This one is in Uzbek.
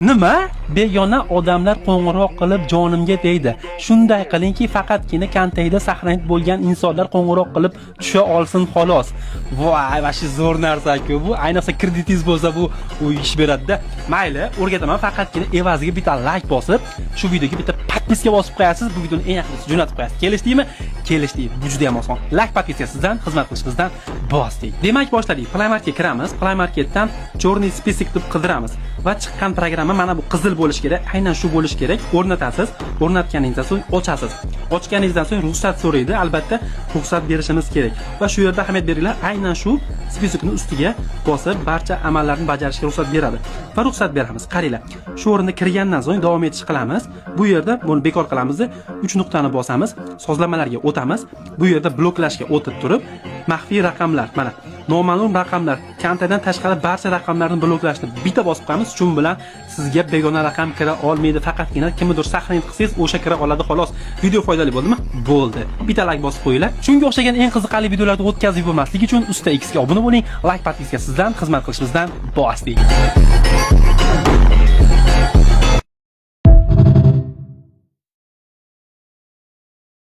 Nima? Begona odamlar qo'ng'iroq qilib jonimga tegdi. Shunday qilingki, faqatgina konteyda saqlanib bo'lgan insonlar qo'ng'iroq qilib tusha olsin xolos. Voy, vashi zo'r narsa-ku bu. Ayniqsa kreditingiz bo'lsa bu ish beradi-da. Mayli, o'rgataman, faqatgina evaziga bitta like bosib, shu videoga bitta podpiska bosib qo'yasiz, bu videoni eng yaxshisi jo'natib qo'yasiz. Kelishdingmi? Kelishding. Bu juda ham oson. Like, podpiska sizdan, xizmat qilishimizdan bosdik. Demak, boshladik. Play Marketga kiramiz. Play Marketdan Journey Spesifik deb qidiramiz va chiqqan programma mana bu qizil bo'lish kerak. Aynan shu bo'lish kerak. O'rnatasiz. O'rnatganingizdan so'ng ochasiz. Ochganingizdan so'ng ruxsat so'raydi. Albatta, ruxsat berishimiz kerak. Va shu yerda ahamiyat beringlar, aynan shu spesikni ustiga bosib barcha amallarni bajarishga ruxsat beradi. Va ruxsat beramiz. Qaranglar. Shu o'rinda kirgandan so'ng davom etish qilamiz. Bu yerda buni bekor qilamiz. 3 nuqtani bosamiz. Sozlamalarga o'tamiz. Bu yerda bloklashga o'tib turib, maxfiy raqamlar, mana noma'lum raqamlar, kontadan tashqari barcha raqamlarni bloklashni bitta bosib qo'yamiz. Shu bilan sizga begona raqam kira olmaydi. Faqatgina kimnidir saqlanib qilsangiz, o'sha kira oladi xolos. Video foydali bo'ldimi? Bo'ldi. Bitta like bosib qo'yinglar. Shunga o'xshagan eng qiziqarli videolarni o'tkazib yubormaslik uchun Usta X ga obuna bo'ling. Like, podpiska sizdan, xizmat qilishimizdan bosdik.